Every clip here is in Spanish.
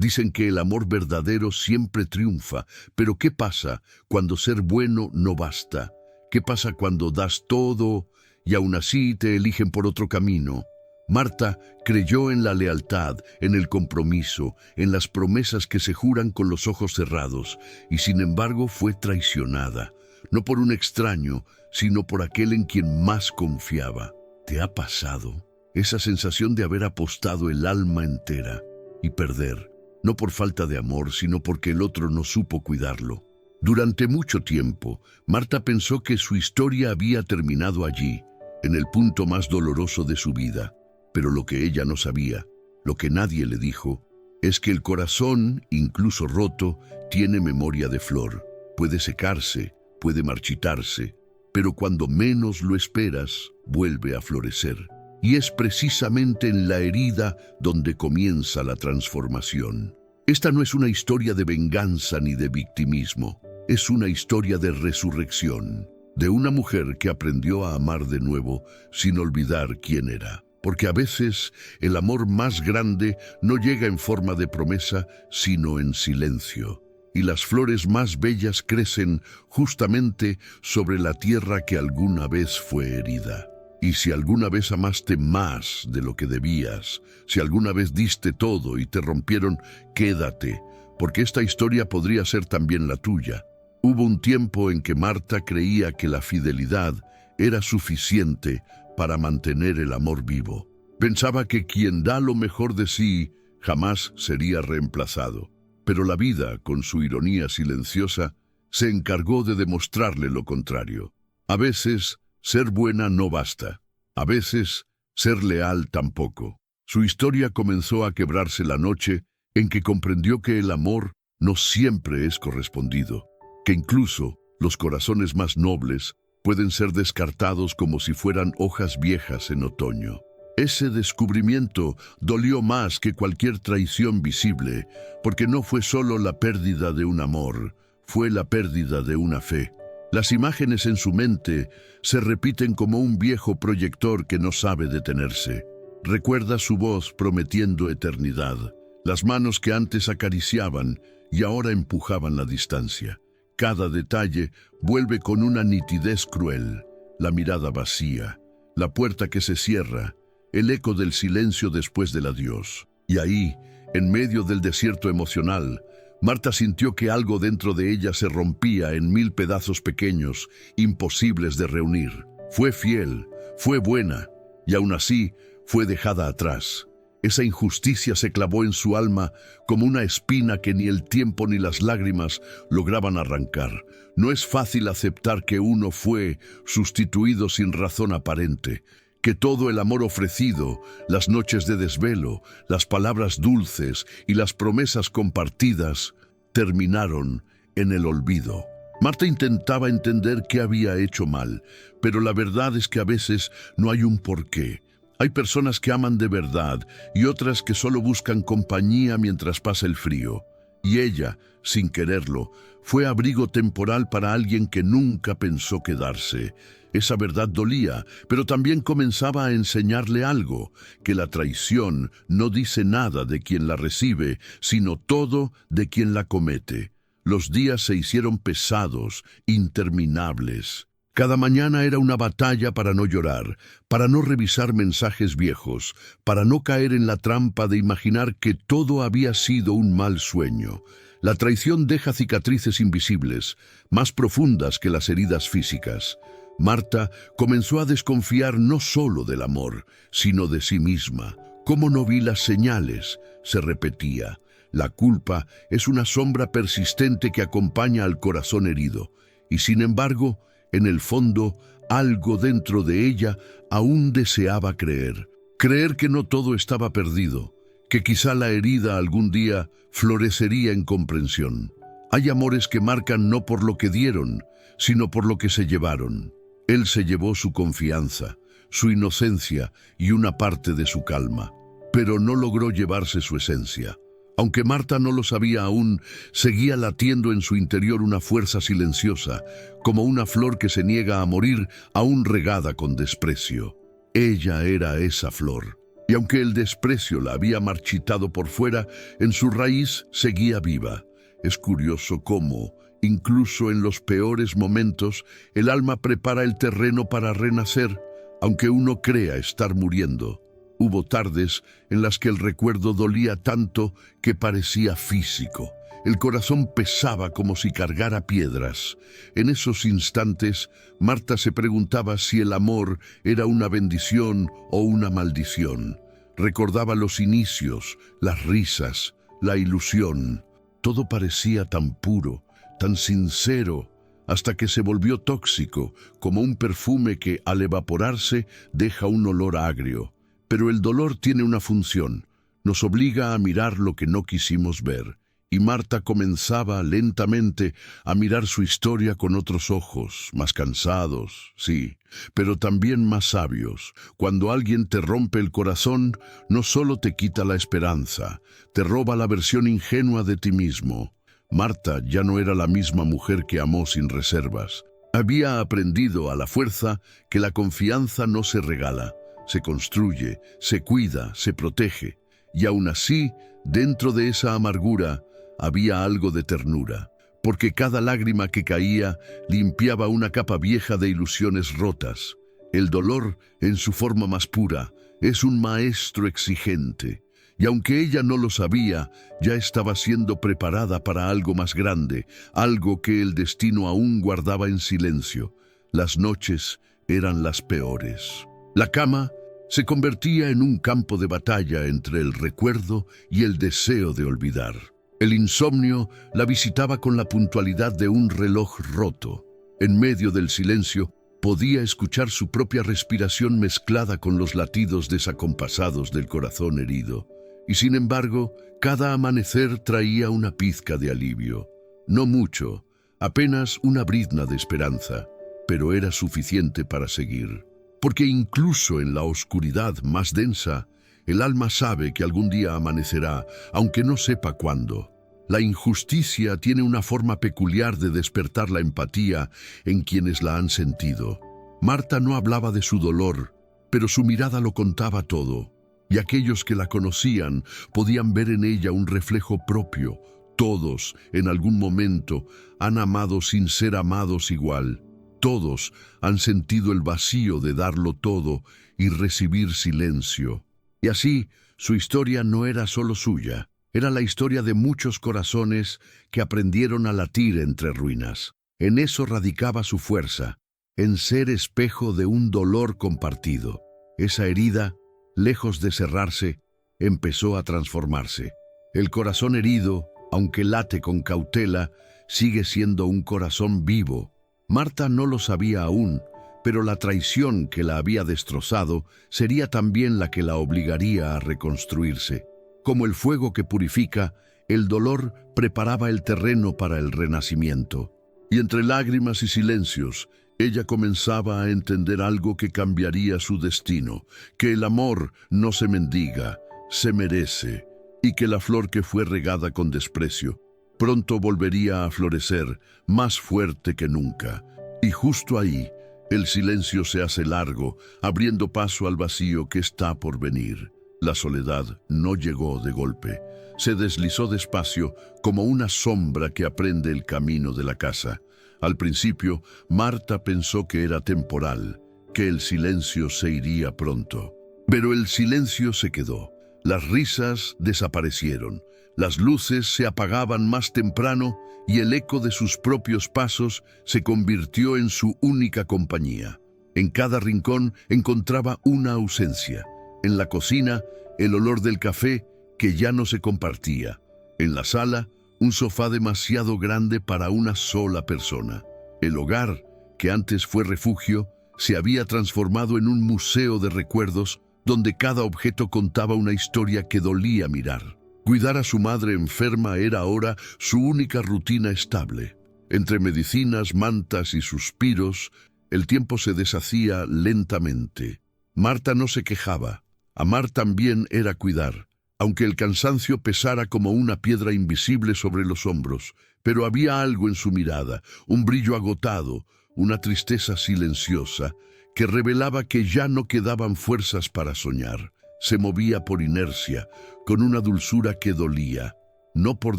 Dicen que el amor verdadero siempre triunfa, pero ¿qué pasa cuando ser bueno no basta? ¿Qué pasa cuando das todo y aún así te eligen por otro camino? Marta creyó en la lealtad, en el compromiso, en las promesas que se juran con los ojos cerrados, y sin embargo fue traicionada, no por un extraño, sino por aquel en quien más confiaba. ¿Te ha pasado esa sensación de haber apostado el alma entera y perder? No por falta de amor, sino porque el otro no supo cuidarlo. Durante mucho tiempo, Marta pensó que su historia había terminado allí, en el punto más doloroso de su vida. Pero lo que ella no sabía, lo que nadie le dijo, es que el corazón, incluso roto, tiene memoria de flor. Puede secarse, puede marchitarse, pero cuando menos lo esperas, vuelve a florecer. Y es precisamente en la herida donde comienza la transformación. Esta no es una historia de venganza ni de victimismo, es una historia de resurrección, de una mujer que aprendió a amar de nuevo sin olvidar quién era. Porque a veces el amor más grande no llega en forma de promesa, sino en silencio. Y las flores más bellas crecen justamente sobre la tierra que alguna vez fue herida. Y si alguna vez amaste más de lo que debías, si alguna vez diste todo y te rompieron, quédate, porque esta historia podría ser también la tuya. Hubo un tiempo en que Marta creía que la fidelidad era suficiente para mantener el amor vivo. Pensaba que quien da lo mejor de sí jamás sería reemplazado. Pero la vida, con su ironía silenciosa, se encargó de demostrarle lo contrario. A veces, ser buena no basta. A veces, ser leal tampoco. Su historia comenzó a quebrarse la noche en que comprendió que el amor no siempre es correspondido, que incluso los corazones más nobles pueden ser descartados como si fueran hojas viejas en otoño. Ese descubrimiento dolió más que cualquier traición visible, porque no fue solo la pérdida de un amor, fue la pérdida de una fe. Las imágenes en su mente se repiten como un viejo proyector que no sabe detenerse. Recuerda su voz prometiendo eternidad, las manos que antes acariciaban y ahora empujaban la distancia. Cada detalle vuelve con una nitidez cruel, la mirada vacía, la puerta que se cierra, el eco del silencio después del adiós. Y ahí, en medio del desierto emocional, Marta sintió que algo dentro de ella se rompía en 1000 pedazos pequeños, imposibles de reunir. Fue fiel, fue buena, y aún así fue dejada atrás. Esa injusticia se clavó en su alma como una espina que ni el tiempo ni las lágrimas lograban arrancar. No es fácil aceptar que uno fue sustituido sin razón aparente, que todo el amor ofrecido, las noches de desvelo, las palabras dulces y las promesas compartidas terminaron en el olvido. Marta intentaba entender qué había hecho mal, pero la verdad es que a veces no hay un porqué. Hay personas que aman de verdad y otras que solo buscan compañía mientras pasa el frío. Y ella, sin quererlo, fue abrigo temporal para alguien que nunca pensó quedarse. Esa verdad dolía, pero también comenzaba a enseñarle algo, que la traición no dice nada de quien la recibe, sino todo de quien la comete. Los días se hicieron pesados, interminables. Cada mañana era una batalla para no llorar, para no revisar mensajes viejos, para no caer en la trampa de imaginar que todo había sido un mal sueño. La traición deja cicatrices invisibles, más profundas que las heridas físicas. Marta comenzó a desconfiar no solo del amor, sino de sí misma. ¿Cómo no vi las señales?, se repetía. La culpa es una sombra persistente que acompaña al corazón herido, y sin embargo, en el fondo, algo dentro de ella aún deseaba creer. Creer que no todo estaba perdido, que quizá la herida algún día florecería en comprensión. Hay amores que marcan no por lo que dieron, sino por lo que se llevaron. Él se llevó su confianza, su inocencia y una parte de su calma, pero no logró llevarse su esencia. Aunque Marta no lo sabía aún, seguía latiendo en su interior una fuerza silenciosa, como una flor que se niega a morir aún regada con desprecio. Ella era esa flor. Y aunque el desprecio la había marchitado por fuera, en su raíz seguía viva. Es curioso cómo, incluso en los peores momentos, el alma prepara el terreno para renacer, aunque uno crea estar muriendo. Hubo tardes en las que el recuerdo dolía tanto que parecía físico. El corazón pesaba como si cargara piedras. En esos instantes, Marta se preguntaba si el amor era una bendición o una maldición. Recordaba los inicios, las risas, la ilusión. Todo parecía tan puro, tan sincero, hasta que se volvió tóxico, como un perfume que, al evaporarse, deja un olor agrio. Pero el dolor tiene una función. Nos obliga a mirar lo que no quisimos ver. Y Marta comenzaba lentamente a mirar su historia con otros ojos, más cansados, sí, pero también más sabios. Cuando alguien te rompe el corazón, no solo te quita la esperanza, te roba la versión ingenua de ti mismo. Marta ya no era la misma mujer que amó sin reservas. Había aprendido a la fuerza que la confianza no se regala, se construye, se cuida, se protege. Y aún así, dentro de esa amargura, había algo de ternura, porque cada lágrima que caía limpiaba una capa vieja de ilusiones rotas. El dolor, en su forma más pura, es un maestro exigente, y aunque ella no lo sabía, ya estaba siendo preparada para algo más grande, algo que el destino aún guardaba en silencio. Las noches eran las peores. La cama se convertía en un campo de batalla entre el recuerdo y el deseo de olvidar. El insomnio la visitaba con la puntualidad de un reloj roto. En medio del silencio, podía escuchar su propia respiración mezclada con los latidos desacompasados del corazón herido. Y sin embargo, cada amanecer traía una pizca de alivio. No mucho, apenas una brizna de esperanza, pero era suficiente para seguir. Porque incluso en la oscuridad más densa, el alma sabe que algún día amanecerá, aunque no sepa cuándo. La injusticia tiene una forma peculiar de despertar la empatía en quienes la han sentido. Marta no hablaba de su dolor, pero su mirada lo contaba todo, y aquellos que la conocían podían ver en ella un reflejo propio. Todos, en algún momento, han amado sin ser amados igual. Todos han sentido el vacío de darlo todo y recibir silencio. Y así, su historia no era solo suya, era la historia de muchos corazones que aprendieron a latir entre ruinas. En eso radicaba su fuerza, en ser espejo de un dolor compartido. Esa herida, lejos de cerrarse, empezó a transformarse. El corazón herido, aunque late con cautela, sigue siendo un corazón vivo. Marta no lo sabía aún, pero la traición que la había destrozado sería también la que la obligaría a reconstruirse. Como el fuego que purifica, el dolor preparaba el terreno para el renacimiento. Y entre lágrimas y silencios, ella comenzaba a entender algo que cambiaría su destino, que el amor no se mendiga, se merece, y que la flor que fue regada con desprecio pronto volvería a florecer, más fuerte que nunca. Y justo ahí, el silencio se hace largo, abriendo paso al vacío que está por venir. La soledad no llegó de golpe. Se deslizó despacio como una sombra que aprende el camino de la casa. Al principio, Marta pensó que era temporal, que el silencio se iría pronto. Pero el silencio se quedó. Las risas desaparecieron. Las luces se apagaban más temprano y el eco de sus propios pasos se convirtió en su única compañía. En cada rincón encontraba una ausencia. En la cocina, el olor del café que ya no se compartía. En la sala, un sofá demasiado grande para una sola persona. El hogar, que antes fue refugio, se había transformado en un museo de recuerdos donde cada objeto contaba una historia que dolía mirar. Cuidar a su madre enferma era ahora su única rutina estable. Entre medicinas, mantas y suspiros, el tiempo se deshacía lentamente. Marta no se quejaba. Amar también era cuidar, aunque el cansancio pesara como una piedra invisible sobre los hombros. Pero había algo en su mirada, un brillo agotado, una tristeza silenciosa, que revelaba que ya no quedaban fuerzas para soñar. Se movía por inercia, con una dulzura que dolía, no por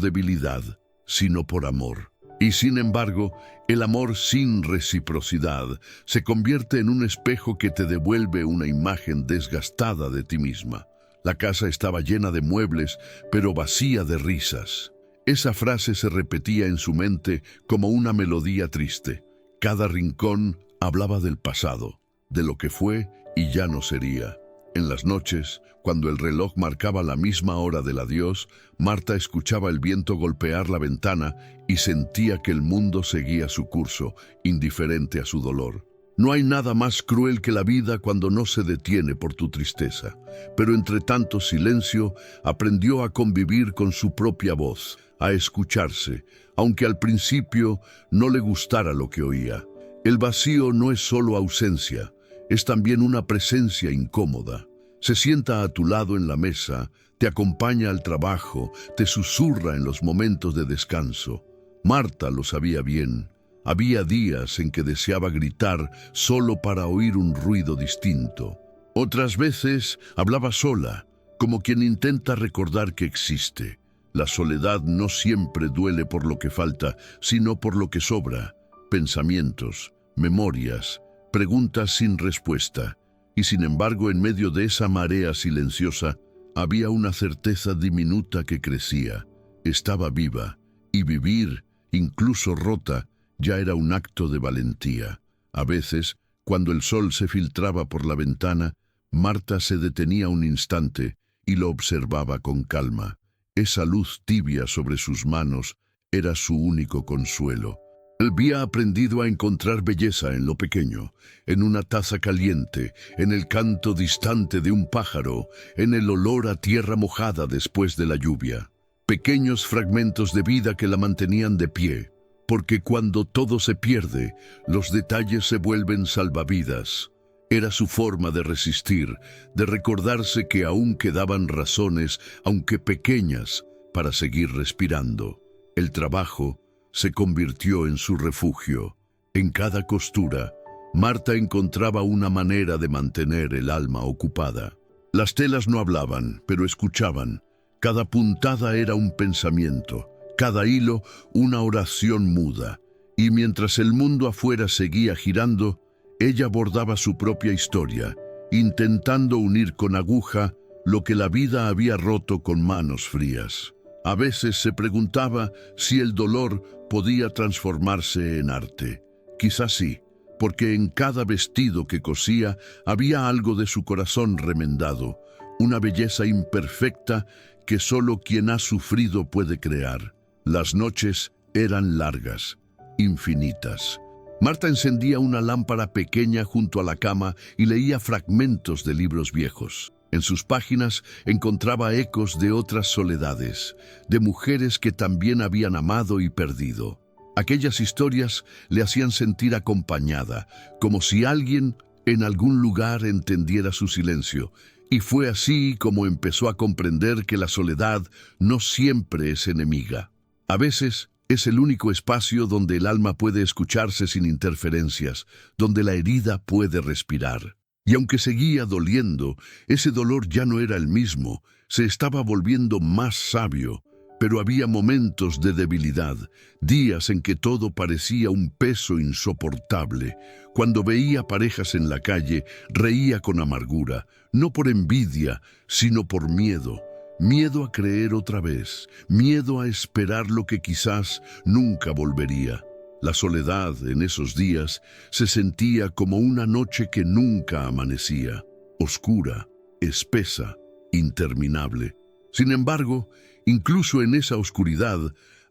debilidad, sino por amor. Y sin embargo, el amor sin reciprocidad se convierte en un espejo que te devuelve una imagen desgastada de ti misma. La casa estaba llena de muebles, pero vacía de risas. Esa frase se repetía en su mente como una melodía triste. Cada rincón hablaba del pasado, de lo que fue y ya no sería. En las noches, cuando el reloj marcaba la misma hora del adiós, Marta escuchaba el viento golpear la ventana y sentía que el mundo seguía su curso, indiferente a su dolor. No hay nada más cruel que la vida cuando no se detiene por tu tristeza. Pero entre tanto silencio, aprendió a convivir con su propia voz, a escucharse, aunque al principio no le gustara lo que oía. El vacío no es solo ausencia, es también una presencia incómoda. Se sienta a tu lado en la mesa, te acompaña al trabajo, te susurra en los momentos de descanso. Marta lo sabía bien. Había días en que deseaba gritar solo para oír un ruido distinto. Otras veces hablaba sola, como quien intenta recordar que existe. La soledad no siempre duele por lo que falta, sino por lo que sobra. Pensamientos, memorias, preguntas sin respuesta. Y sin embargo, en medio de esa marea silenciosa, había una certeza diminuta que crecía. Estaba viva, y vivir, incluso rota, ya era un acto de valentía. A veces, cuando el sol se filtraba por la ventana, Marta se detenía un instante y lo observaba con calma. Esa luz tibia sobre sus manos era su único consuelo. Había aprendido a encontrar belleza en lo pequeño, en una taza caliente, en el canto distante de un pájaro, en el olor a tierra mojada después de la lluvia. Pequeños fragmentos de vida que la mantenían de pie, porque cuando todo se pierde, los detalles se vuelven salvavidas. Era su forma de resistir, de recordarse que aún quedaban razones, aunque pequeñas, para seguir respirando. El trabajo se convirtió en su refugio. En cada costura, Marta encontraba una manera de mantener el alma ocupada. Las telas no hablaban, pero escuchaban. Cada puntada era un pensamiento, cada hilo una oración muda. Y mientras el mundo afuera seguía girando, ella bordaba su propia historia, intentando unir con aguja lo que la vida había roto con manos frías. A veces se preguntaba si el dolor podía transformarse en arte. Quizás sí, porque en cada vestido que cosía había algo de su corazón remendado, una belleza imperfecta que solo quien ha sufrido puede crear. Las noches eran largas, infinitas. Marta encendía una lámpara pequeña junto a la cama y leía fragmentos de libros viejos. En sus páginas encontraba ecos de otras soledades, de mujeres que también habían amado y perdido. Aquellas historias le hacían sentir acompañada, como si alguien en algún lugar entendiera su silencio. Y fue así como empezó a comprender que la soledad no siempre es enemiga. A veces es el único espacio donde el alma puede escucharse sin interferencias, donde la herida puede respirar. Y aunque seguía doliendo, ese dolor ya no era el mismo, se estaba volviendo más sabio, pero había momentos de debilidad, días en que todo parecía un peso insoportable. Cuando veía parejas en la calle, reía con amargura, no por envidia, sino por miedo. Miedo a creer otra vez, miedo a esperar lo que quizás nunca volvería. La soledad en esos días se sentía como una noche que nunca amanecía, oscura, espesa, interminable. Sin embargo, incluso en esa oscuridad,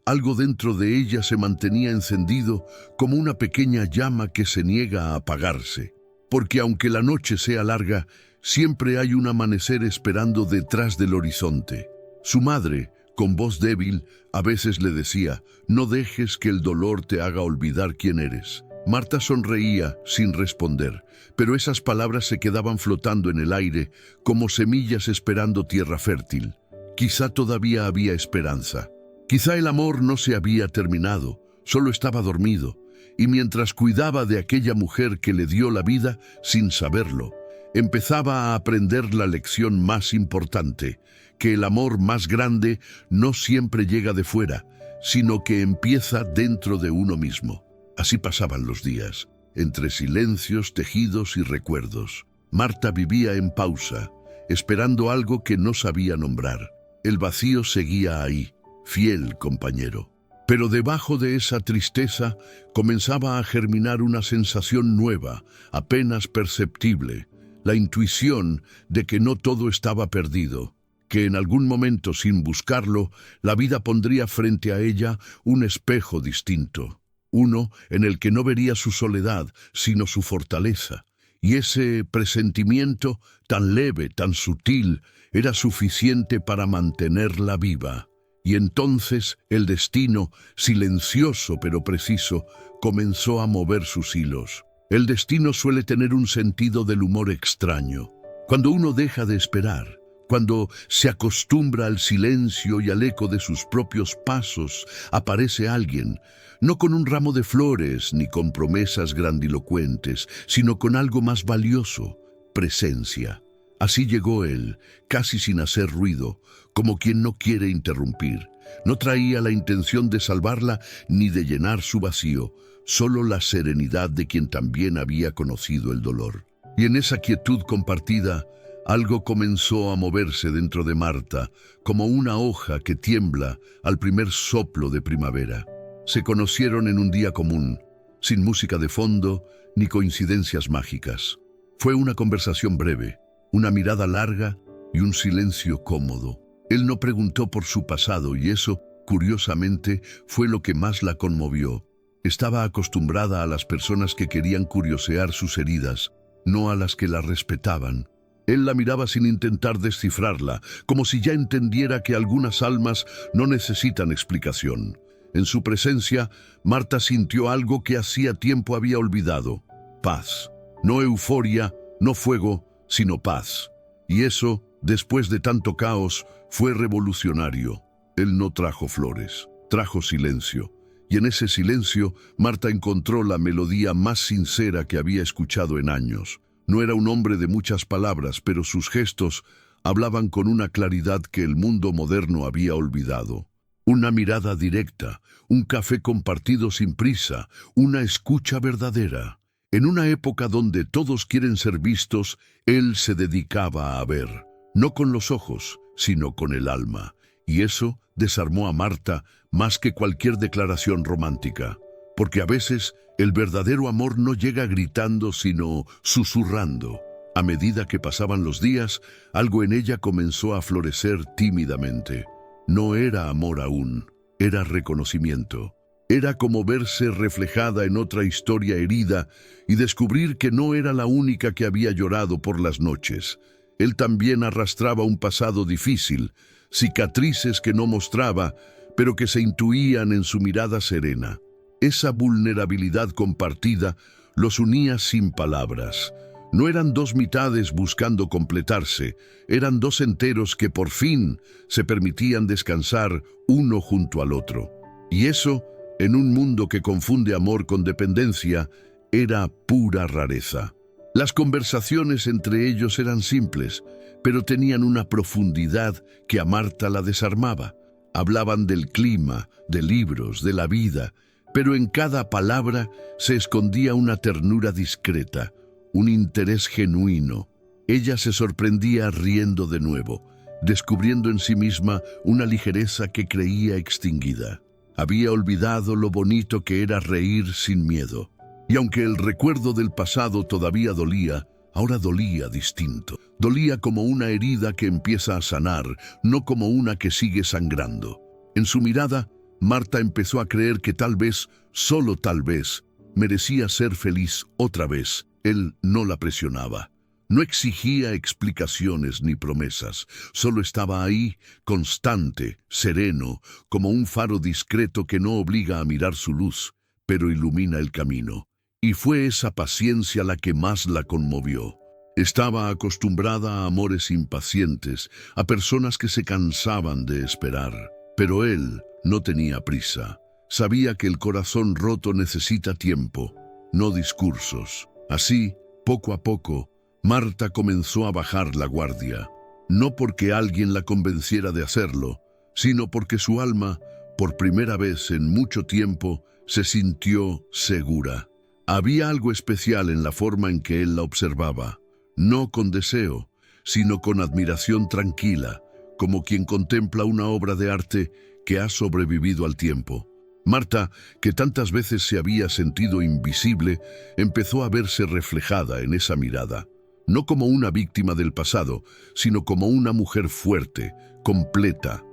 algo dentro de ella se mantenía encendido como una pequeña llama que se niega a apagarse. Porque aunque la noche sea larga, siempre hay un amanecer esperando detrás del horizonte. Su madre, con voz débil, a veces le decía: «No dejes que el dolor te haga olvidar quién eres». Marta sonreía sin responder, pero esas palabras se quedaban flotando en el aire como semillas esperando tierra fértil. Quizá todavía había esperanza. Quizá el amor no se había terminado, solo estaba dormido. Y mientras cuidaba de aquella mujer que le dio la vida sin saberlo, Empezaba a aprender la lección más importante, que el amor más grande no siempre llega de fuera, sino que empieza dentro de uno mismo. Así pasaban los días, entre silencios, tejidos y recuerdos. Marta vivía en pausa, esperando algo que no sabía nombrar. El vacío seguía ahí, fiel compañero. Pero debajo de esa tristeza comenzaba a germinar una sensación nueva, apenas perceptible, la intuición de que no todo estaba perdido, que en algún momento, sin buscarlo, la vida pondría frente a ella un espejo distinto, uno en el que no vería su soledad, sino su fortaleza. Y ese presentimiento, tan leve, tan sutil, era suficiente para mantenerla viva. Y entonces el destino, silencioso pero preciso, comenzó a mover sus hilos. El destino suele tener un sentido del humor extraño. Cuando uno deja de esperar, cuando se acostumbra al silencio y al eco de sus propios pasos, aparece alguien, no con un ramo de flores ni con promesas grandilocuentes, sino con algo más valioso: presencia. Así llegó él, casi sin hacer ruido, como quien no quiere interrumpir. No traía la intención de salvarla ni de llenar su vacío, solo la serenidad de quien también había conocido el dolor. Y en esa quietud compartida, algo comenzó a moverse dentro de Marta, como una hoja que tiembla al primer soplo de primavera. Se conocieron en un día común, sin música de fondo ni coincidencias mágicas. Fue una conversación breve, una mirada larga y un silencio cómodo. Él no preguntó por su pasado y eso, curiosamente, fue lo que más la conmovió. Estaba acostumbrada a las personas que querían curiosear sus heridas, no a las que la respetaban. Él la miraba sin intentar descifrarla, como si ya entendiera que algunas almas no necesitan explicación. En su presencia, Marta sintió algo que hacía tiempo había olvidado: paz. No euforia, no fuego, sino paz. Y eso, después de tanto caos, fue revolucionario. Él no trajo flores, trajo silencio. Y en ese silencio, Marta encontró la melodía más sincera que había escuchado en años. No era un hombre de muchas palabras, pero sus gestos hablaban con una claridad que el mundo moderno había olvidado. Una mirada directa, un café compartido sin prisa, una escucha verdadera. En una época donde todos quieren ser vistos, él se dedicaba a ver, no con los ojos, sino con el alma. Y eso desarmó a Marta más que cualquier declaración romántica, porque a veces el verdadero amor no llega gritando, sino susurrando. A medida que pasaban los días, algo en ella comenzó a florecer tímidamente. No era amor aún, era reconocimiento. Era como verse reflejada en otra historia herida y descubrir que no era la única que había llorado por las noches. Él también arrastraba un pasado difícil, cicatrices que no mostraba, pero que se intuían en su mirada serena. Esa vulnerabilidad compartida los unía sin palabras. No eran dos mitades buscando completarse, eran dos enteros que por fin se permitían descansar uno junto al otro. Y eso, en un mundo que confunde amor con dependencia, era pura rareza. Las conversaciones entre ellos eran simples, pero tenían una profundidad que a Marta la desarmaba. Hablaban del clima, de libros, de la vida, pero en cada palabra se escondía una ternura discreta, un interés genuino. Ella se sorprendía riendo de nuevo, descubriendo en sí misma una ligereza que creía extinguida. Había olvidado lo bonito que era reír sin miedo. Y aunque el recuerdo del pasado todavía dolía, ahora dolía distinto. Dolía como una herida que empieza a sanar, no como una que sigue sangrando. En su mirada, Marta empezó a creer que tal vez, solo tal vez, merecía ser feliz otra vez. Él no la presionaba. No exigía explicaciones ni promesas. Solo estaba ahí, constante, sereno, como un faro discreto que no obliga a mirar su luz, pero ilumina el camino. Y fue esa paciencia la que más la conmovió. Estaba acostumbrada a amores impacientes, a personas que se cansaban de esperar. Pero él no tenía prisa. Sabía que el corazón roto necesita tiempo, no discursos. Así, poco a poco, Marta comenzó a bajar la guardia, no porque alguien la convenciera de hacerlo, sino porque su alma, por primera vez en mucho tiempo, se sintió segura. Había algo especial en la forma en que él la observaba, no con deseo, sino con admiración tranquila, como quien contempla una obra de arte que ha sobrevivido al tiempo. Marta, que tantas veces se había sentido invisible, empezó a verse reflejada en esa mirada, no como una víctima del pasado, sino como una mujer fuerte, completa,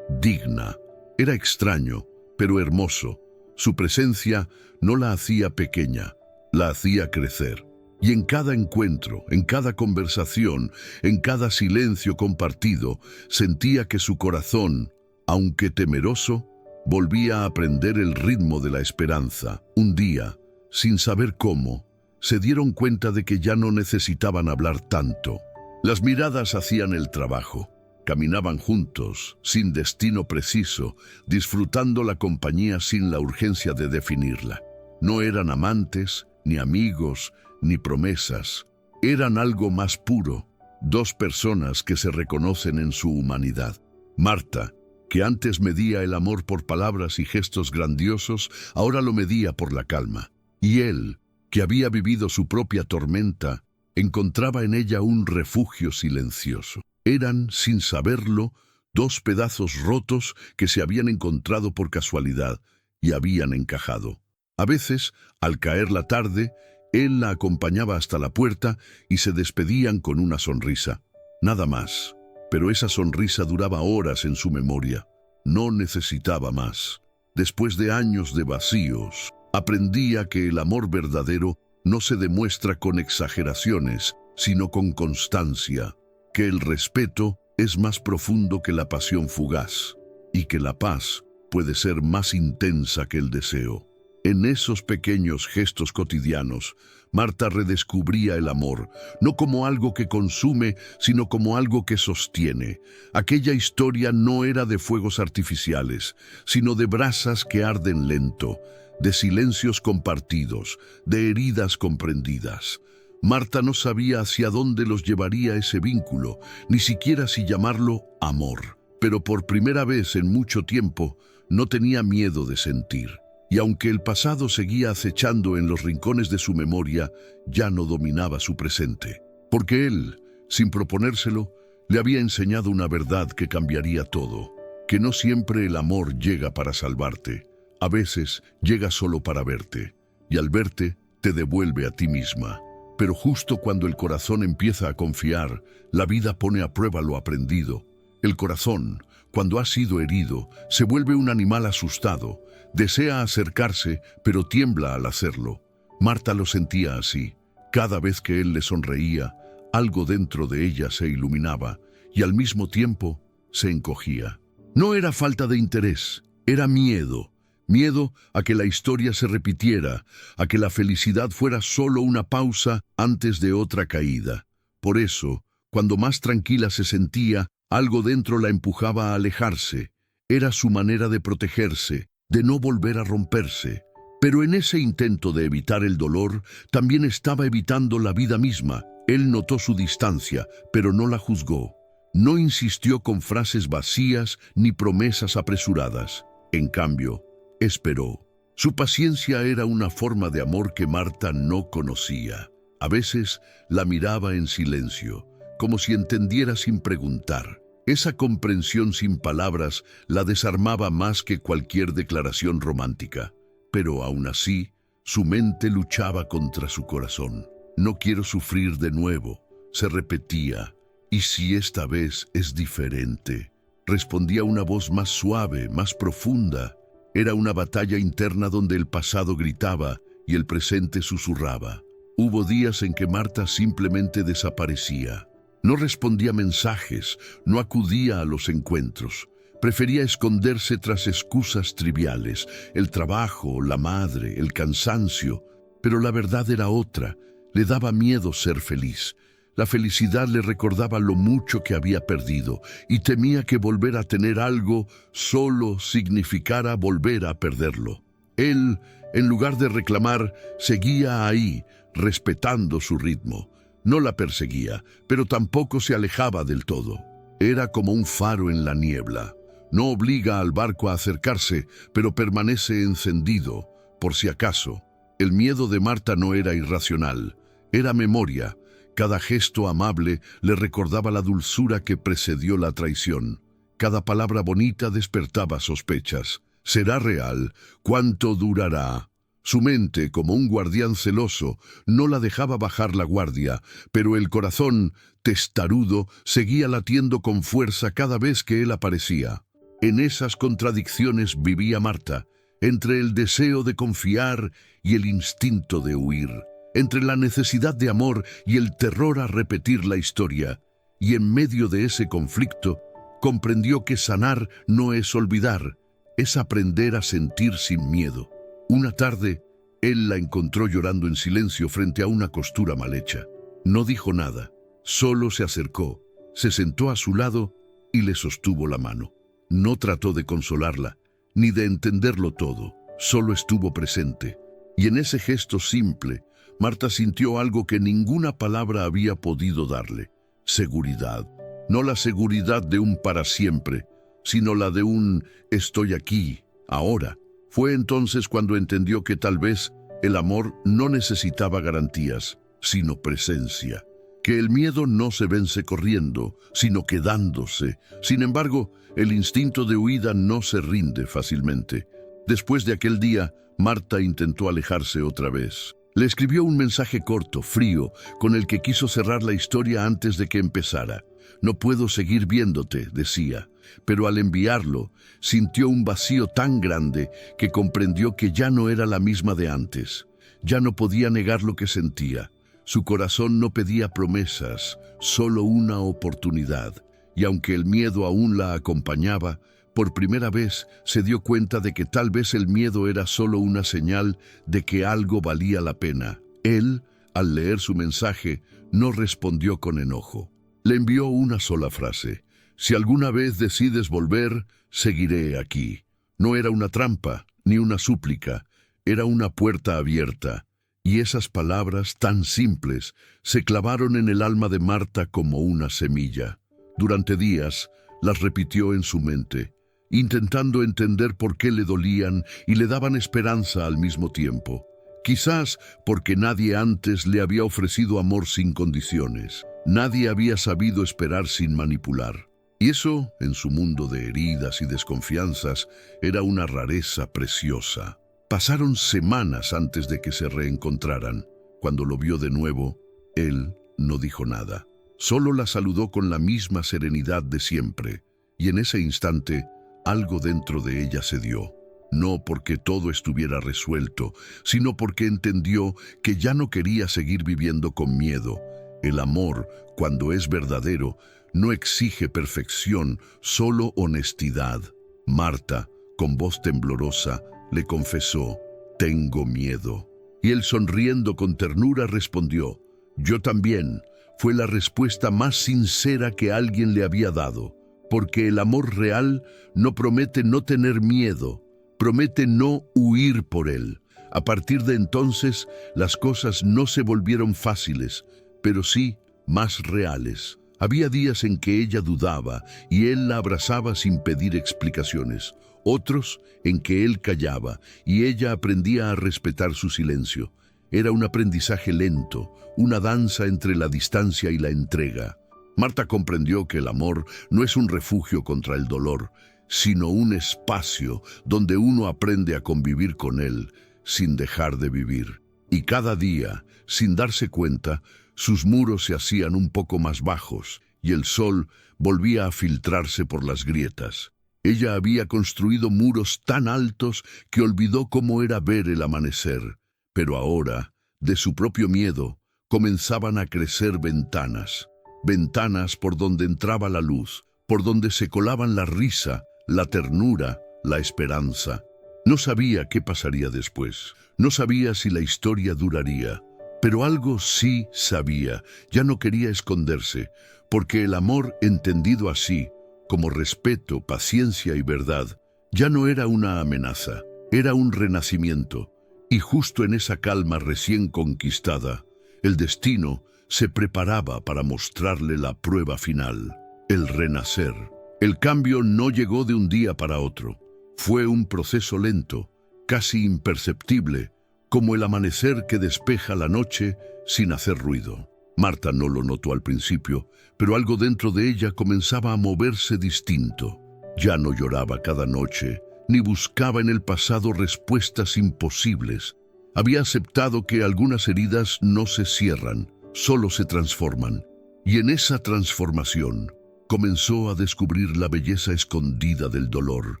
digna. Era extraño, pero hermoso. Su presencia no la hacía pequeña, la hacía crecer. Y en cada encuentro, en cada conversación, en cada silencio compartido, sentía que su corazón, aunque temeroso, volvía a aprender el ritmo de la esperanza. Un día, sin saber cómo, se dieron cuenta de que ya no necesitaban hablar tanto. Las miradas hacían el trabajo. Caminaban juntos, sin destino preciso, disfrutando la compañía sin la urgencia de definirla. No eran amantes, ni amigos, ni promesas. Eran algo más puro, dos personas que se reconocen en su humanidad. Marta, que antes medía el amor por palabras y gestos grandiosos, ahora lo medía por la calma. Y él, que había vivido su propia tormenta, encontraba en ella un refugio silencioso. Eran, sin saberlo, dos pedazos rotos que se habían encontrado por casualidad y habían encajado. A veces, al caer la tarde, él la acompañaba hasta la puerta y se despedían con una sonrisa. Nada más. Pero esa sonrisa duraba horas en su memoria. No necesitaba más. Después de años de vacíos, aprendía que el amor verdadero no se demuestra con exageraciones, sino con constancia, que el respeto es más profundo que la pasión fugaz, y que la paz puede ser más intensa que el deseo. En esos pequeños gestos cotidianos, Marta redescubría el amor, no como algo que consume, sino como algo que sostiene. Aquella historia no era de fuegos artificiales, sino de brasas que arden lento, de silencios compartidos, de heridas comprendidas. Marta no sabía hacia dónde los llevaría ese vínculo, ni siquiera si llamarlo amor. Pero por primera vez en mucho tiempo, no tenía miedo de sentir. Y aunque el pasado seguía acechando en los rincones de su memoria, ya no dominaba su presente. Porque él, sin proponérselo, le había enseñado una verdad que cambiaría todo. Que no siempre el amor llega para salvarte. A veces llega solo para verte. Y al verte, te devuelve a ti misma. Pero justo cuando el corazón empieza a confiar, la vida pone a prueba lo aprendido. El corazón, cuando ha sido herido, se vuelve un animal asustado. Desea acercarse, pero tiembla al hacerlo. Marta lo sentía así. Cada vez que él le sonreía, algo dentro de ella se iluminaba y al mismo tiempo se encogía. No era falta de interés, era miedo. Miedo a que la historia se repitiera, a que la felicidad fuera solo una pausa antes de otra caída. Por eso, cuando más tranquila se sentía, algo dentro la empujaba a alejarse. Era su manera de protegerse, de no volver a romperse. Pero en ese intento de evitar el dolor, también estaba evitando la vida misma. Él notó su distancia, pero no la juzgó. No insistió con frases vacías ni promesas apresuradas. En cambio, esperó. Su paciencia era una forma de amor que Marta no conocía. A veces la miraba en silencio, como si entendiera sin preguntar. Esa comprensión sin palabras la desarmaba más que cualquier declaración romántica. Pero aún así, su mente luchaba contra su corazón. No quiero sufrir de nuevo, se repetía. ¿Y si esta vez es diferente? Respondía una voz más suave, más profunda. Era una batalla interna donde el pasado gritaba y el presente susurraba. Hubo días en que Marta simplemente desaparecía. No respondía mensajes, no acudía a los encuentros. Prefería esconderse tras excusas triviales, el trabajo, la madre, el cansancio. Pero la verdad era otra. Le daba miedo ser feliz. La felicidad le recordaba lo mucho que había perdido y temía que volver a tener algo solo significara volver a perderlo. Él, en lugar de reclamar, seguía ahí, respetando su ritmo. No la perseguía, pero tampoco se alejaba del todo. Era como un faro en la niebla. No obliga al barco a acercarse, pero permanece encendido, por si acaso. El miedo de Marta no era irracional, era memoria. Cada gesto amable le recordaba la dulzura que precedió la traición. Cada palabra bonita despertaba sospechas. ¿Será real? ¿Cuánto durará? Su mente, como un guardián celoso, no la dejaba bajar la guardia, pero el corazón, testarudo, seguía latiendo con fuerza cada vez que él aparecía. En esas contradicciones vivía Marta, entre el deseo de confiar y el instinto de huir, entre la necesidad de amor y el terror a repetir la historia. Y en medio de ese conflicto, comprendió que sanar no es olvidar, es aprender a sentir sin miedo. Una tarde, él la encontró llorando en silencio frente a una costura mal hecha. No dijo nada, solo se acercó, se sentó a su lado y le sostuvo la mano. No trató de consolarla, ni de entenderlo todo, solo estuvo presente. Y en ese gesto simple, Marta sintió algo que ninguna palabra había podido darle: seguridad. No la seguridad de un para siempre, sino la de un estoy aquí, ahora. Fue entonces cuando entendió que tal vez el amor no necesitaba garantías, sino presencia. Que el miedo no se vence corriendo, sino quedándose. Sin embargo, el instinto de huida no se rinde fácilmente. Después de aquel día, Marta intentó alejarse otra vez. Le escribió un mensaje corto, frío, con el que quiso cerrar la historia antes de que empezara. No puedo seguir viéndote, decía, pero al enviarlo, sintió un vacío tan grande que comprendió que ya no era la misma de antes. Ya no podía negar lo que sentía. Su corazón no pedía promesas, solo una oportunidad. Y aunque el miedo aún la acompañaba, por primera vez se dio cuenta de que tal vez el miedo era solo una señal de que algo valía la pena. Él, al leer su mensaje, no respondió con enojo. Le envió una sola frase: si alguna vez decides volver, seguiré aquí. No era una trampa, ni una súplica, era una puerta abierta. Y esas palabras tan simples se clavaron en el alma de Marta como una semilla. Durante días las repitió en su mente, intentando entender por qué le dolían y le daban esperanza al mismo tiempo. Quizás porque nadie antes le había ofrecido amor sin condiciones. Nadie había sabido esperar sin manipular. Y eso, en su mundo de heridas y desconfianzas, era una rareza preciosa. Pasaron semanas antes de que se reencontraran. Cuando lo vio de nuevo, él no dijo nada. Solo la saludó con la misma serenidad de siempre. Y en ese instante, algo dentro de ella se dio. No porque todo estuviera resuelto, sino porque entendió que ya no quería seguir viviendo con miedo. El amor, cuando es verdadero, no exige perfección, solo honestidad. Marta, con voz temblorosa, le confesó: tengo miedo. Y él, sonriendo con ternura, respondió: yo también. Fue la respuesta más sincera que alguien le había dado, porque el amor real no promete no tener miedo, promete no huir por él. A partir de entonces, las cosas no se volvieron fáciles, pero sí más reales. Había días en que ella dudaba y él la abrazaba sin pedir explicaciones. Otros en que él callaba y ella aprendía a respetar su silencio. Era un aprendizaje lento, una danza entre la distancia y la entrega. Marta comprendió que el amor no es un refugio contra el dolor, sino un espacio donde uno aprende a convivir con él sin dejar de vivir. Y cada día, sin darse cuenta, sus muros se hacían un poco más bajos y el sol volvía a filtrarse por las grietas. Ella había construido muros tan altos que olvidó cómo era ver el amanecer. Pero ahora, de su propio miedo, comenzaban a crecer ventanas. Ventanas por donde entraba la luz, por donde se colaban la risa, la ternura, la esperanza. No sabía qué pasaría después. No sabía si la historia duraría. Pero algo sí sabía. Ya no quería esconderse, porque el amor entendido así, como respeto, paciencia y verdad, ya no era una amenaza, era un renacimiento. Y justo en esa calma recién conquistada, el destino se preparaba para mostrarle la prueba final, el renacer. El cambio no llegó de un día para otro. Fue un proceso lento, casi imperceptible, como el amanecer que despeja la noche sin hacer ruido. Marta no lo notó al principio, pero algo dentro de ella comenzaba a moverse distinto. Ya no lloraba cada noche, ni buscaba en el pasado respuestas imposibles. Había aceptado que algunas heridas no se cierran, solo se transforman. Y en esa transformación comenzó a descubrir la belleza escondida del dolor,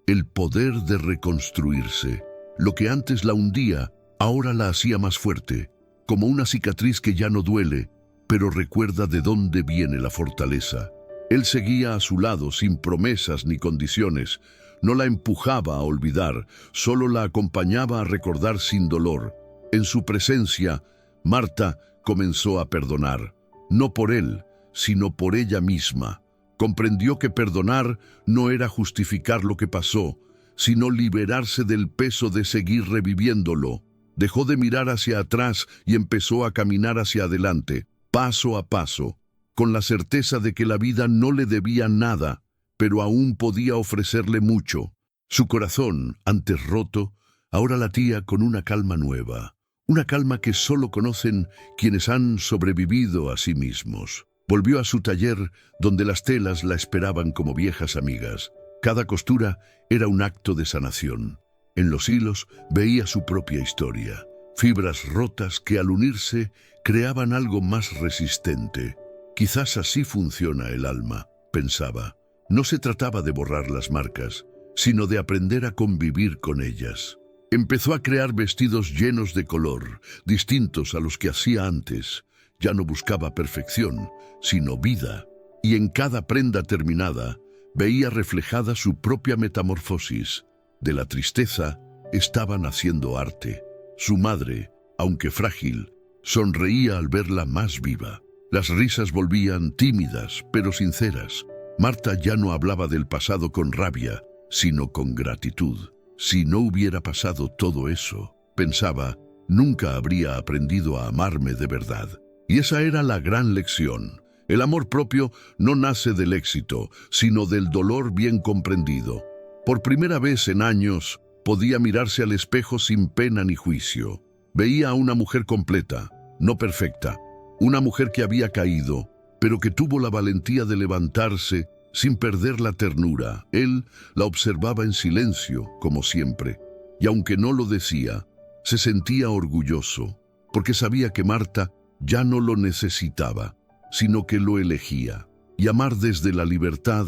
el poder de reconstruirse. Lo que antes la hundía, ahora la hacía más fuerte, como una cicatriz que ya no duele, pero recuerda de dónde viene la fortaleza. Él seguía a su lado sin promesas ni condiciones. No la empujaba a olvidar, solo la acompañaba a recordar sin dolor. En su presencia, Marta comenzó a perdonar, no por él, sino por ella misma. Comprendió que perdonar no era justificar lo que pasó, sino liberarse del peso de seguir reviviéndolo. Dejó de mirar hacia atrás y empezó a caminar hacia adelante, paso a paso, con la certeza de que la vida no le debía nada, pero aún podía ofrecerle mucho. Su corazón, antes roto, ahora latía con una calma nueva, una calma que solo conocen quienes han sobrevivido a sí mismos. Volvió a su taller, donde las telas la esperaban como viejas amigas. Cada costura era un acto de sanación. En los hilos veía su propia historia, fibras rotas que al unirse creaban algo más resistente. Quizás así funciona el alma, pensaba. No se trataba de borrar las marcas, sino de aprender a convivir con ellas. Empezó a crear vestidos llenos de color, distintos a los que hacía antes. Ya no buscaba perfección, sino vida, y en cada prenda terminada veía reflejada su propia metamorfosis. De la tristeza estaba naciendo arte. Su madre, aunque frágil, sonreía al verla más viva. Las risas volvían tímidas, pero sinceras. Marta ya no hablaba del pasado con rabia, sino con gratitud. Si no hubiera pasado todo eso, pensaba, nunca habría aprendido a amarme de verdad. Y esa era la gran lección. El amor propio no nace del éxito, sino del dolor bien comprendido. Por primera vez en años, podía mirarse al espejo sin pena ni juicio. Veía a una mujer completa, no perfecta. Una mujer que había caído, pero que tuvo la valentía de levantarse sin perder la ternura. Él la observaba en silencio, como siempre, y aunque no lo decía, se sentía orgulloso, porque sabía que Marta ya no lo necesitaba, sino que lo elegía. Y amar desde la libertad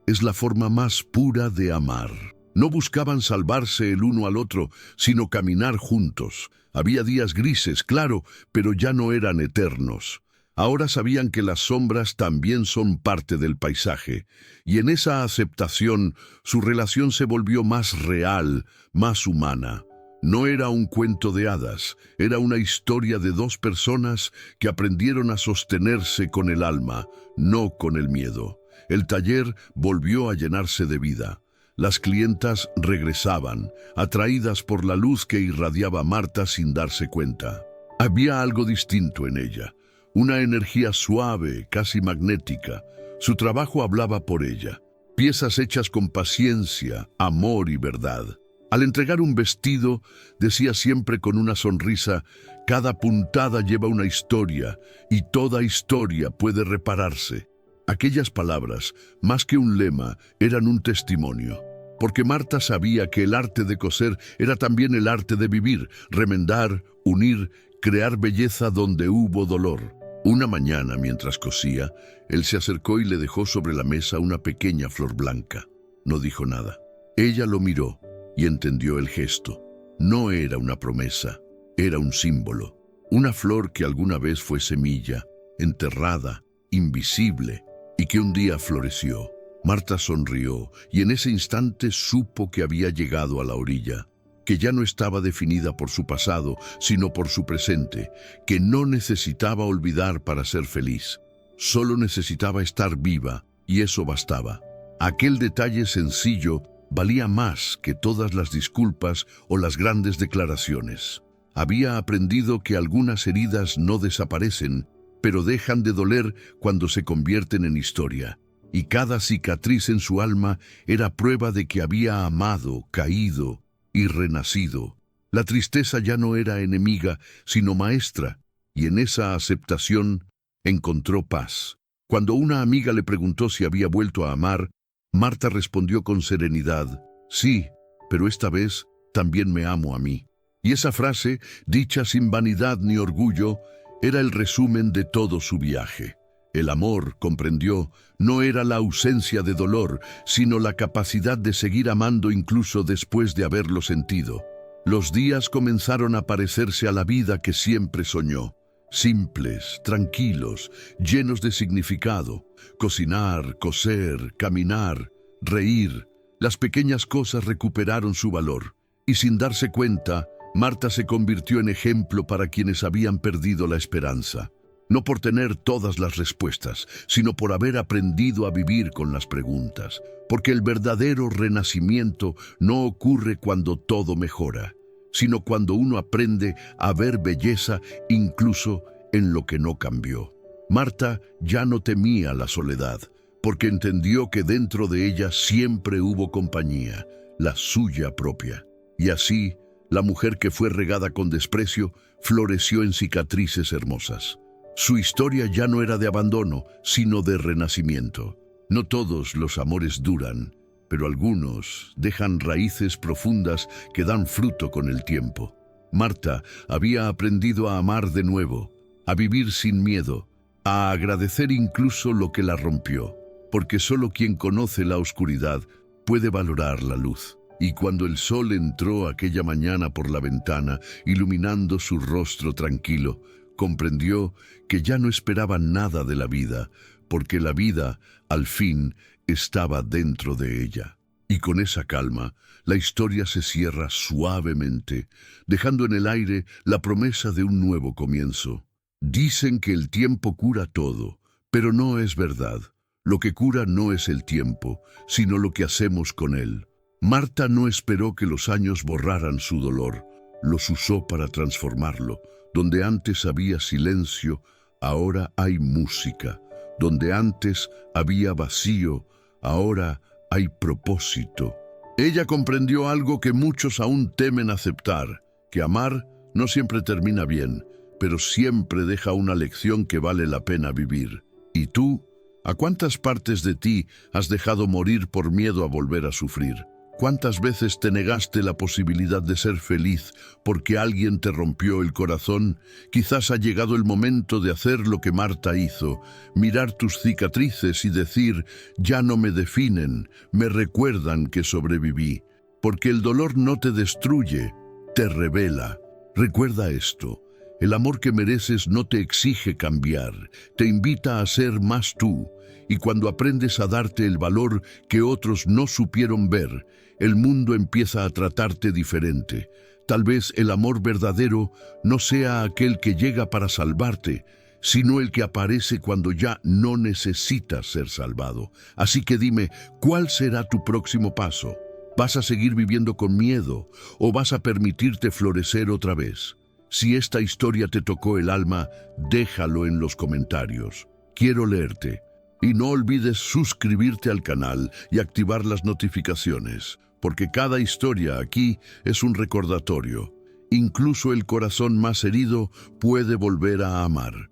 es la forma más pura de amar. No buscaban salvarse el uno al otro, sino caminar juntos. Había días grises, claro, pero ya no eran eternos. Ahora sabían que las sombras también son parte del paisaje, y en esa aceptación su relación se volvió más real, más humana. No era un cuento de hadas, era una historia de dos personas que aprendieron a sostenerse con el alma, no con el miedo. El taller volvió a llenarse de vida. Las clientas regresaban, atraídas por la luz que irradiaba Marta sin darse cuenta. Había algo distinto en ella, una energía suave, casi magnética. Su trabajo hablaba por ella. Piezas hechas con paciencia, amor y verdad. Al entregar un vestido, decía siempre con una sonrisa, cada puntada lleva una historia, y toda historia puede repararse. Aquellas palabras, más que un lema, eran un testimonio. Porque Marta sabía que el arte de coser era también el arte de vivir, remendar, unir, crear belleza donde hubo dolor. Una mañana, mientras cosía, él se acercó y le dejó sobre la mesa una pequeña flor blanca. No dijo nada. Ella lo miró y entendió el gesto. No era una promesa, era un símbolo. Una flor que alguna vez fue semilla, enterrada, invisible, y que un día floreció. Marta sonrió y en ese instante supo que había llegado a la orilla, que ya no estaba definida por su pasado, sino por su presente, que no necesitaba olvidar para ser feliz. Solo necesitaba estar viva, y eso bastaba. Aquel detalle sencillo valía más que todas las disculpas o las grandes declaraciones. Había aprendido que algunas heridas no desaparecen, pero dejan de doler cuando se convierten en historia. Y cada cicatriz en su alma era prueba de que había amado, caído y renacido. La tristeza ya no era enemiga, sino maestra, y en esa aceptación encontró paz. Cuando una amiga le preguntó si había vuelto a amar, Marta respondió con serenidad: sí, pero esta vez también me amo a mí. Y esa frase, dicha sin vanidad ni orgullo, era el resumen de todo su viaje. El amor, comprendió, no era la ausencia de dolor, sino la capacidad de seguir amando incluso después de haberlo sentido. Los días comenzaron a parecerse a la vida que siempre soñó. Simples, tranquilos, llenos de significado. Cocinar, coser, caminar, reír. Las pequeñas cosas recuperaron su valor. Y sin darse cuenta, Marta se convirtió en ejemplo para quienes habían perdido la esperanza. No por tener todas las respuestas, sino por haber aprendido a vivir con las preguntas. Porque el verdadero renacimiento no ocurre cuando todo mejora, sino cuando uno aprende a ver belleza incluso en lo que no cambió. Marta ya no temía la soledad, porque entendió que dentro de ella siempre hubo compañía, la suya propia. Y así, la mujer que fue regada con desprecio floreció en cicatrices hermosas. Su historia ya no era de abandono, sino de renacimiento. No todos los amores duran, pero algunos dejan raíces profundas que dan fruto con el tiempo. Marta había aprendido a amar de nuevo, a vivir sin miedo, a agradecer incluso lo que la rompió, porque solo quien conoce la oscuridad puede valorar la luz. Y cuando el sol entró aquella mañana por la ventana, iluminando su rostro tranquilo, comprendió que ya no esperaba nada de la vida, porque la vida, al fin, estaba dentro de ella. Y con esa calma, la historia se cierra suavemente, dejando en el aire la promesa de un nuevo comienzo. Dicen que el tiempo cura todo, pero no es verdad. Lo que cura no es el tiempo, sino lo que hacemos con él. Marta no esperó que los años borraran su dolor, los usó para transformarlo. Donde antes había silencio, ahora hay música. Donde antes había vacío, ahora hay propósito. Ella comprendió algo que muchos aún temen aceptar, que amar no siempre termina bien, pero siempre deja una lección que vale la pena vivir. ¿Y tú? ¿A cuántas partes de ti has dejado morir por miedo a volver a sufrir? ¿Cuántas veces te negaste la posibilidad de ser feliz porque alguien te rompió el corazón? Quizás ha llegado el momento de hacer lo que Marta hizo, mirar tus cicatrices y decir: ya no me definen, me recuerdan que sobreviví. Porque el dolor no te destruye, te revela. Recuerda esto. El amor que mereces no te exige cambiar, te invita a ser más tú. Y cuando aprendes a darte el valor que otros no supieron ver, el mundo empieza a tratarte diferente. Tal vez el amor verdadero no sea aquel que llega para salvarte, sino el que aparece cuando ya no necesitas ser salvado. Así que dime, ¿cuál será tu próximo paso? ¿Vas a seguir viviendo con miedo o vas a permitirte florecer otra vez? Si esta historia te tocó el alma, déjalo en los comentarios. Quiero leerte. Y no olvides suscribirte al canal y activar las notificaciones, porque cada historia aquí es un recordatorio. Incluso el corazón más herido puede volver a amar.